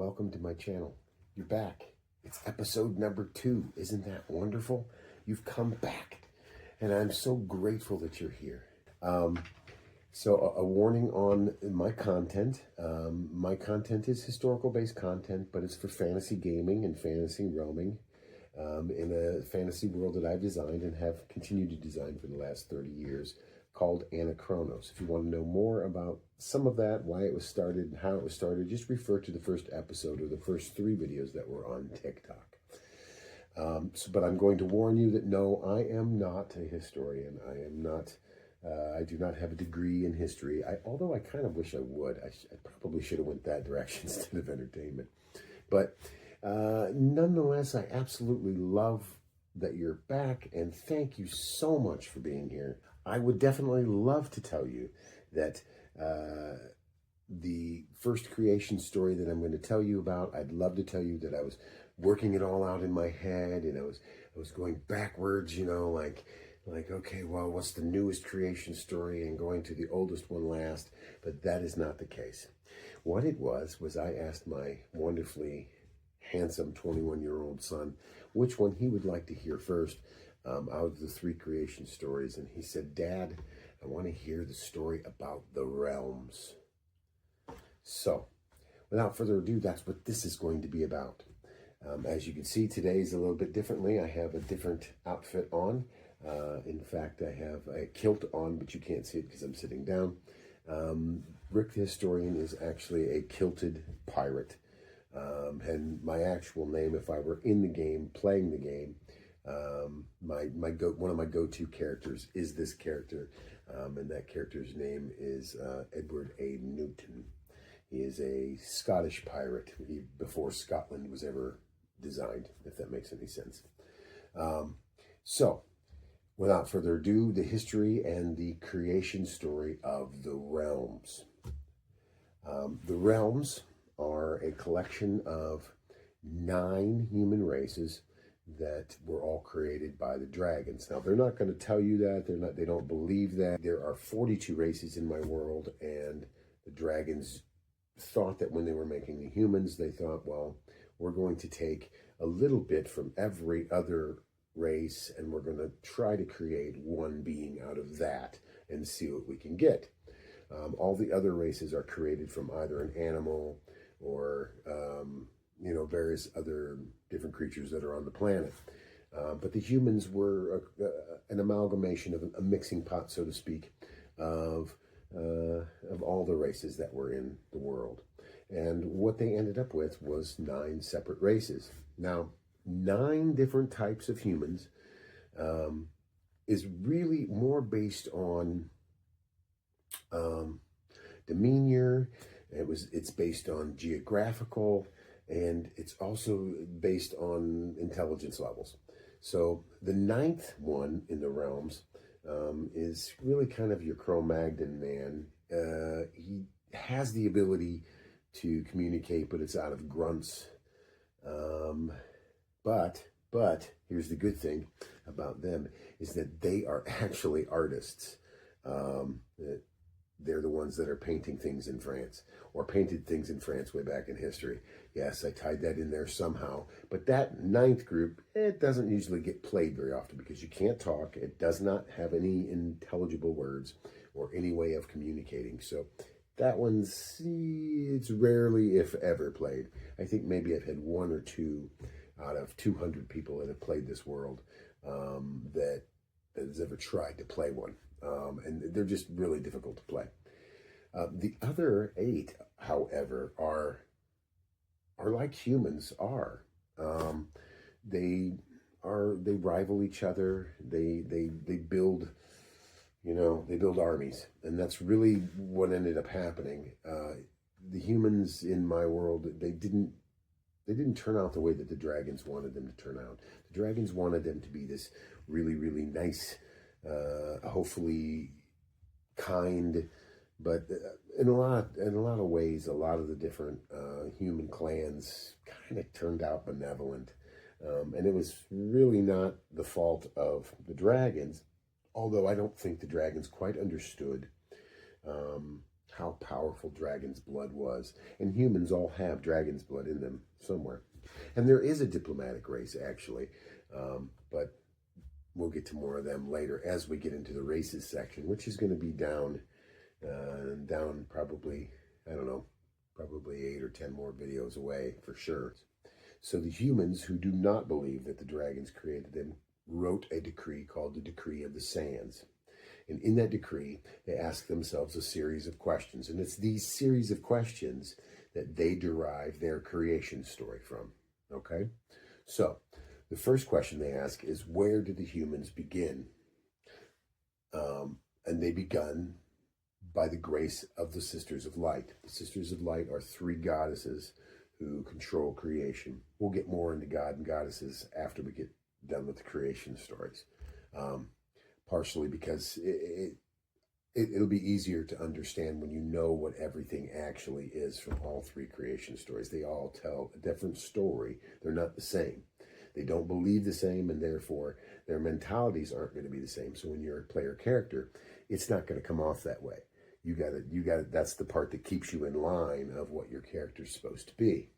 welcome to my channel. You're back. It's episode number 2. Isn't that wonderful? You've come back, and I'm so grateful that you're here. So a warning on my content. My content is historical-based content, but it's for fantasy gaming and fantasy roaming in a fantasy world that I've designed and have continued to design for the last 30 years, called Anachronos. If you want to know more about some of that, why it was started, how it was started, just refer to the first episode or the first 3 videos that were on TikTok. But I'm going to warn you that no, I am not a historian. I am not. I do not have a degree in history. Although I kind of wish I would. I probably should have went that direction instead of entertainment. But nonetheless, I absolutely love that you're back, and thank you so much for being here. I would definitely love to tell you that the first creation story that I'm going to tell you about, I'd love to tell you that I was working it all out in my head, and I was going backwards, like, okay, well, what's the newest creation story, and going to the oldest one last, but that is not the case. What it was I asked my wonderfully handsome 21-year-old son which one he would like to hear first out of the 3 creation stories, and he said, "Dad, I want to hear the story about the Rhelms." So, without further ado, that's what this is going to be about. As you can see, today's a little bit differently. I have a different outfit on. In fact, I have a kilt on, but you can't see it because I'm sitting down. Rick the Historian is actually a kilted pirate. And my actual name, if I were in the game, playing the game, one of my go-to characters is this character, and that character's name is Edward A. Newton. He is a Scottish pirate before Scotland was ever designed, if that makes any sense. So, without further ado, the history and the creation story of the Rhelms. The Rhelms are a collection of 9 human races that were all created by the dragons. Now, they're not going to tell you that. They don't believe that. There are 42 races in my world, and the dragons thought that when they were making the humans, they thought, well, we're going to take a little bit from every other race, and we're going to try to create one being out of that and see what we can get. All the other races are created from either an animal or various other different creatures that are on the planet. But the humans were an amalgamation of a mixing pot, so to speak, of all the races that were in the world. And what they ended up with was 9 separate races. Now, 9 different types of humans is really more based on demeanor. It's based on geographical, and it's also based on intelligence levels. So the 9th one in the Rhelms is really kind of your Cro-Magnon man. He has the ability to communicate, but it's out of grunts. But here's the good thing about them is that they are actually artists. They're the ones that are painting things in France, or painted things in France way back in history. Yes, I tied that in there somehow. But that 9th group, it doesn't usually get played very often because you can't talk. It does not have any intelligible words or any way of communicating. So that it's rarely, if ever, played. I think maybe I've had 1 or 2 out of 200 people that have played this world that has ever tried to play one. And they're just really difficult to play. The other 8, however, are like humans are. They rival each other. They build, they build armies, and that's really what ended up happening. The humans in my world, they didn't turn out the way that the dragons wanted them to turn out. The dragons wanted them to be this really, really nice, hopefully kind, but in a lot of ways, a lot of the different human clans kind of turned out benevolent, and it was really not the fault of the dragons, although I don't think the dragons quite understood how powerful dragon's blood was. And humans all have dragon's blood in them somewhere. And there is a diplomatic race, actually, but we'll get to more of them later as we get into the races section, which is going to be down probably, I don't know, probably 8 or 10 more videos away for sure. So the humans who do not believe that the dragons created them wrote a decree called the Decree of the Sands. And in that decree, they ask themselves a series of questions. And it's these series of questions that they derive their creation story from. Okay? So the first question they ask is, where did the humans begin? And they begun by the grace of the Sisters of Light. The Sisters of Light are 3 goddesses who control creation. We'll get more into God and goddesses after we get done with the creation stories. Partially because it'll be easier to understand when you know what everything actually is from all 3 creation stories. They all tell a different story. They're not the same. They don't believe the same, and therefore their mentalities aren't going to be the same. So when you're a player character, it's not going to come off that way. You gotta, that's the part that keeps you in line of what your character's supposed to be.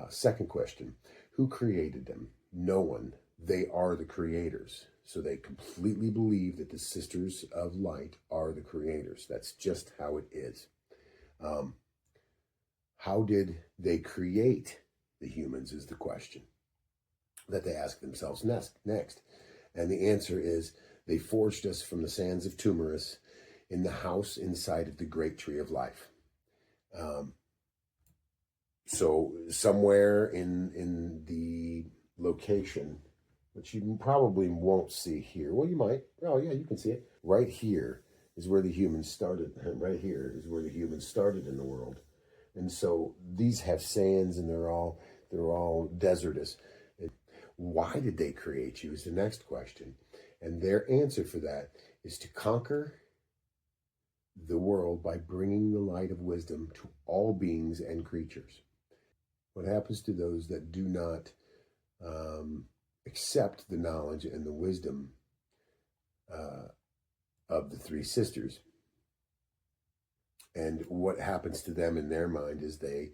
Second question, who created them? No one. They are the creators. So they completely believe that the Sisters of Light are the creators. That's just how it is. How did they create the humans is the question that they ask themselves next. And the answer is, they forged us from the sands of Tumorous in the house inside of the great tree of life. So somewhere in the location, which you probably won't see here. Well, you might. Oh, yeah, you can see it. Right here is where the humans started. Right here is where the humans started in the world. And so these have sands, and they're all desertous. Why did they create you is the next question. And their answer for that is to conquer the world by bringing the light of wisdom to all beings and creatures. What happens to those that do not accept the knowledge and the wisdom of the 3 sisters? And what happens to them in their mind is they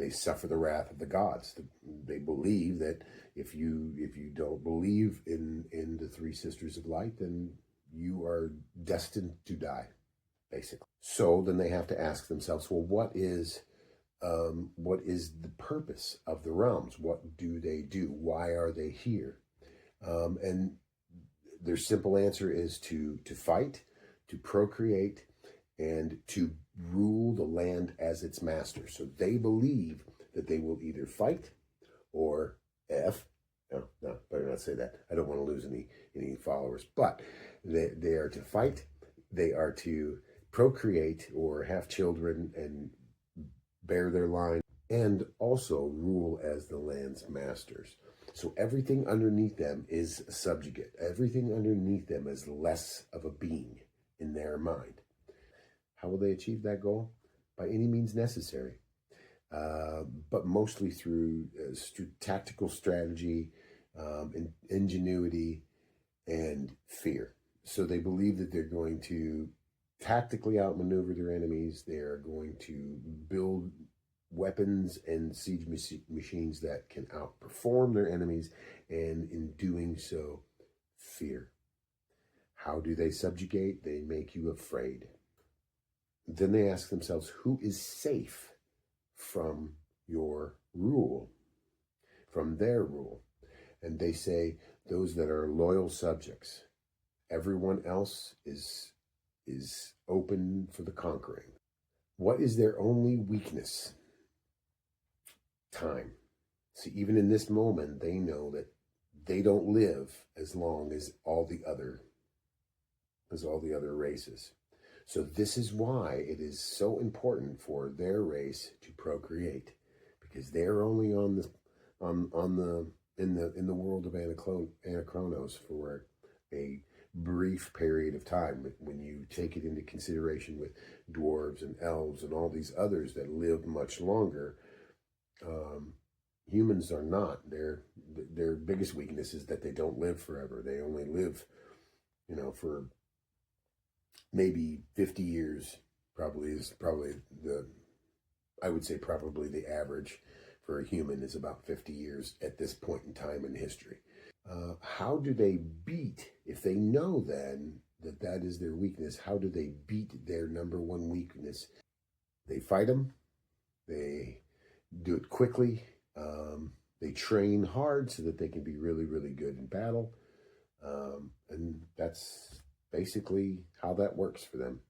suffer the wrath of the gods. They believe that if you don't believe in the 3 Sisters of Light, then you are destined to die, basically. So then they have to ask themselves, well, what is the purpose of the realms? What do they do? Why are they here? And their simple answer is to fight, to procreate, and to rule the land as its master. So they believe that they will either fight or no, better not say that. I don't want to lose any followers. But they are to fight, they are to procreate or have children and bear their line, and also rule as the land's masters. So everything underneath them is subjugate. Everything underneath them is less of a being in their mind. How will they achieve that goal? By any means necessary, but mostly through tactical strategy, ingenuity, and fear. So they believe that they're going to tactically outmaneuver their enemies. They are going to build weapons and siege machines that can outperform their enemies, and in doing so, fear. How do they subjugate? They make you afraid. Then they ask themselves, who is safe from your rule, from their rule? And they say, those that are loyal subjects. Everyone else is open for the conquering. What is their only weakness? Time. See, even in this moment, they know that they don't live as long as all the other races. So this is why it is so important for their race to procreate, because they're only in the world of Anachronos for a brief period of time. When you take it into consideration with dwarves and elves and all these others that live much longer, humans are not. Their biggest weakness is that they don't live forever. They only live, for maybe 50 years probably the, I would say probably the average for a human is about 50 years at this point in time in history. How do they beat, if they know then that that is their weakness, how do they beat their number one weakness? They fight them, they do it quickly, they train hard so that they can be really, really good in battle. And that's basically how that works for them.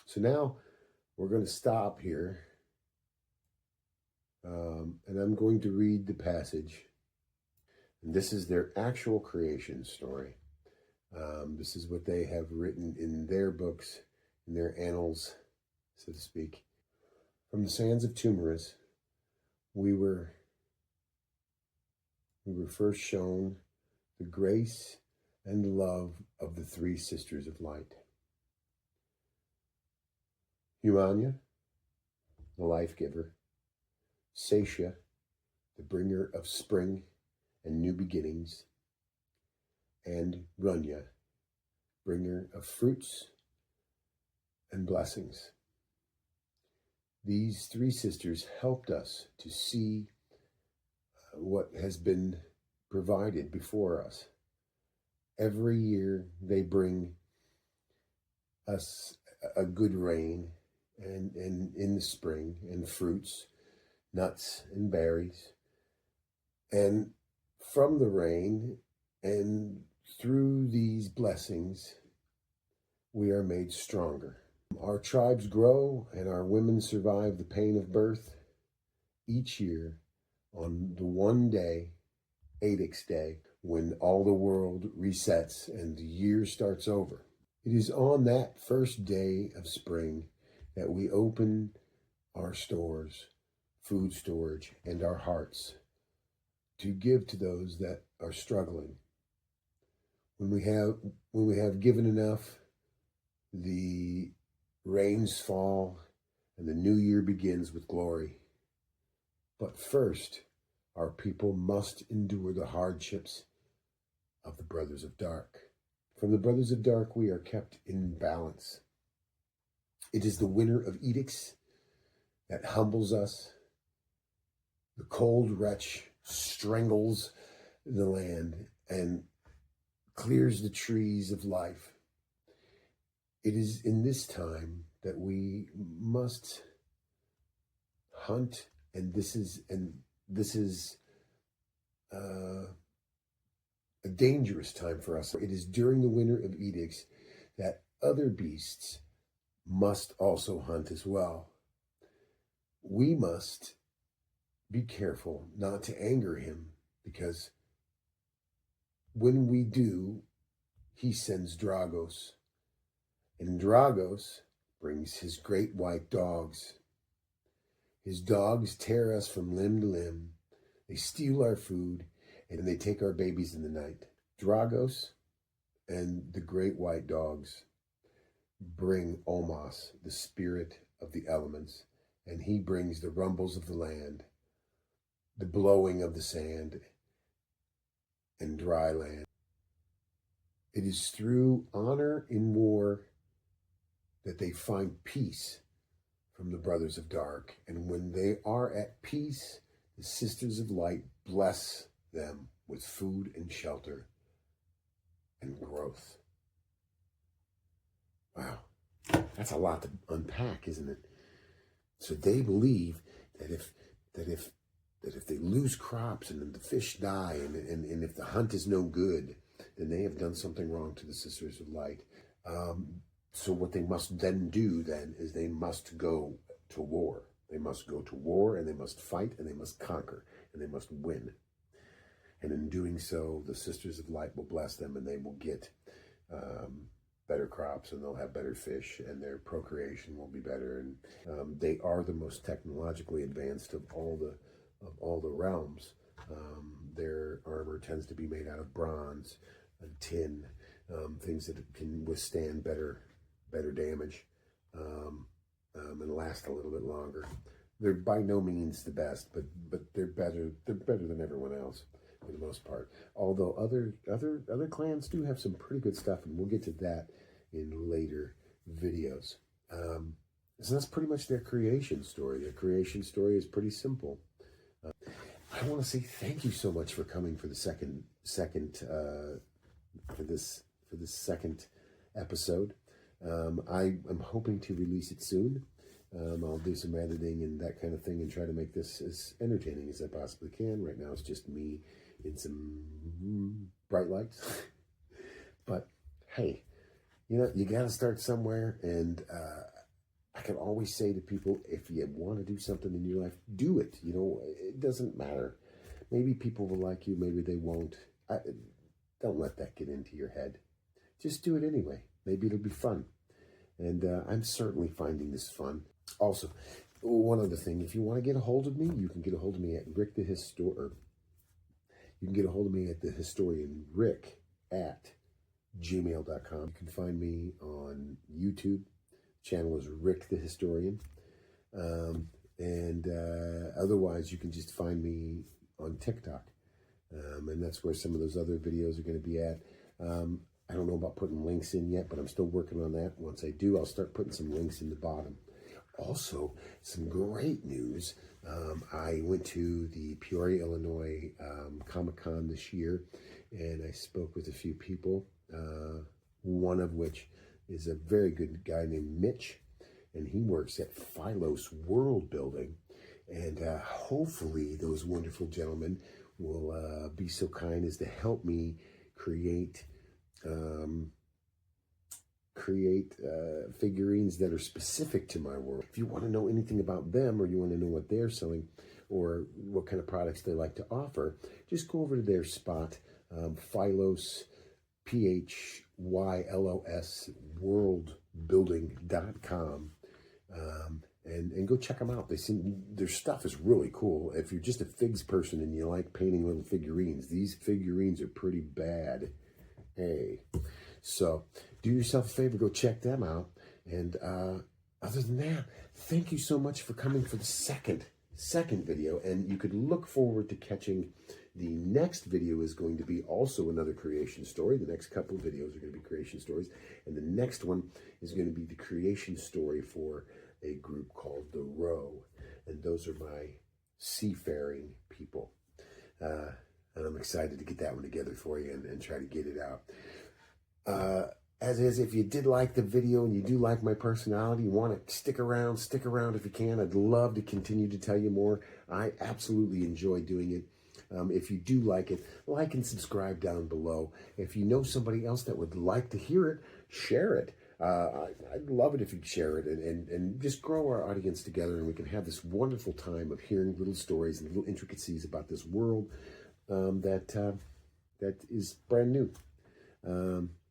So now we're going to stop here. And I'm going to read the passage. And this is their actual creation story. This is what they have written in their books, in their annals, so to speak. From the sands of Tumorous, we were first shown the grace and love of the three sisters of light. Humania, the life giver. Satia, the bringer of spring and new beginnings. And Runya, bringer of fruits and blessings. These three sisters helped us to see what has been provided before us. Every year they bring us a good rain and in the spring, and fruits, nuts and berries. And from the rain and through these blessings, we are made stronger. Our tribes grow and our women survive the pain of birth. Each year, on the one day, Adix Day, when all the world resets and the year starts over. It is on that first day of spring that we open our stores, food storage, and our hearts to give to those that are struggling. When we have given enough, the rains fall and the new year begins with glory. But first, our people must endure the hardships of the Brothers of Dark. From the Brothers of Dark, we are kept in balance. It is the winter of edicts that humbles us. The cold wretch strangles the land and clears the trees of life. It is in this time that we must hunt, and this is a dangerous time for us. It is during the winter of edicts that other beasts must also hunt as well. We must be careful not to anger him, because when we do, he sends Dragos. And Dragos brings his great white dogs. His dogs tear us from limb to limb. They steal our food, and they take our babies in the night. Dragos and the great white dogs bring Omos, the spirit of the elements, and he brings the rumbles of the land, the blowing of the sand, and dry land. It is through honor in war that they find peace from the Brothers of Dark. And when they are at peace, the Sisters of Light bless them with food and shelter and growth. Wow, that's a lot to unpack, isn't it? So they believe that if they lose crops and the fish die and if the hunt is no good, then they have done something wrong to the Sisters of Light. So what they must then do then is they must go to war. They must go to war, and they must fight, and they must conquer, and they must win. And in doing so, the Sisters of Light will bless them, and they will get better crops, and they'll have better fish, and their procreation will be better. And they are the most technologically advanced of all the realms. Their armor tends to be made out of bronze and tin, things that can withstand better damage and last a little bit longer. They're by no means the best, but they're better than everyone else for the most part. Although other clans do have some pretty good stuff, and we'll get to that in later videos. So that's pretty much their creation story. Their creation story is pretty simple. I want to say thank you so much for coming for the second for this second episode. I am hoping to release it soon. I'll do some editing and that kind of thing and try to make this as entertaining as I possibly can. Right now it's just me in some bright lights. But hey, you got to start somewhere, and I can always say to people, if you want to do something in your life, do it. It doesn't matter. Maybe people will like you, maybe they won't. Don't let that get into your head. Just do it anyway. Maybe it'll be fun. And I'm certainly finding this fun. Also, one other thing, if you want to get a hold of me, you can get a hold of me at Rick the Historian. You can get a hold of me at the historian Rick at gmail.com. You can find me on YouTube. Channel is Rick the Historian. Otherwise, you can just find me on TikTok. And that's where some of those other videos are going to be at. I don't know about putting links in yet, but I'm still working on that. Once I do, I'll start putting some links in the bottom. Also, some great news. I went to the Peoria, Illinois Comic-Con this year, and I spoke with a few people, one of which is a very good guy named Mitch, and he works at Philos World Building. And hopefully those wonderful gentlemen will be so kind as to help me create figurines that are specific to my world. If you want to know anything about them, or you want to know what they're selling, or what kind of products they like to offer, just go over to their spot, Philos, PHYLOS, worldbuilding.com, and go check them out. Their stuff is really cool. If you're just a figs person and you like painting little figurines, these figurines are pretty bad. Hey, so do yourself a favor, go check them out. And other than that, thank you so much for coming for the second video. And you could look forward to catching the next video. Is going to be also another creation story. The next couple of videos are going to be creation stories. And the next one is going to be the creation story for a group called The Row. And those are my seafaring people. And I'm excited to get that one together for you and try to get it out. As is, if you did like the video and you do like my personality, you want to stick around if you can. I'd love to continue to tell you more. I absolutely enjoy doing it. If you do like it, like and subscribe down below. If you know somebody else that would like to hear it, share it. I'd love it if you'd share it and just grow our audience together, and we can have this wonderful time of hearing little stories and little intricacies about this world that is brand new.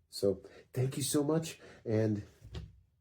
So thank you so much, and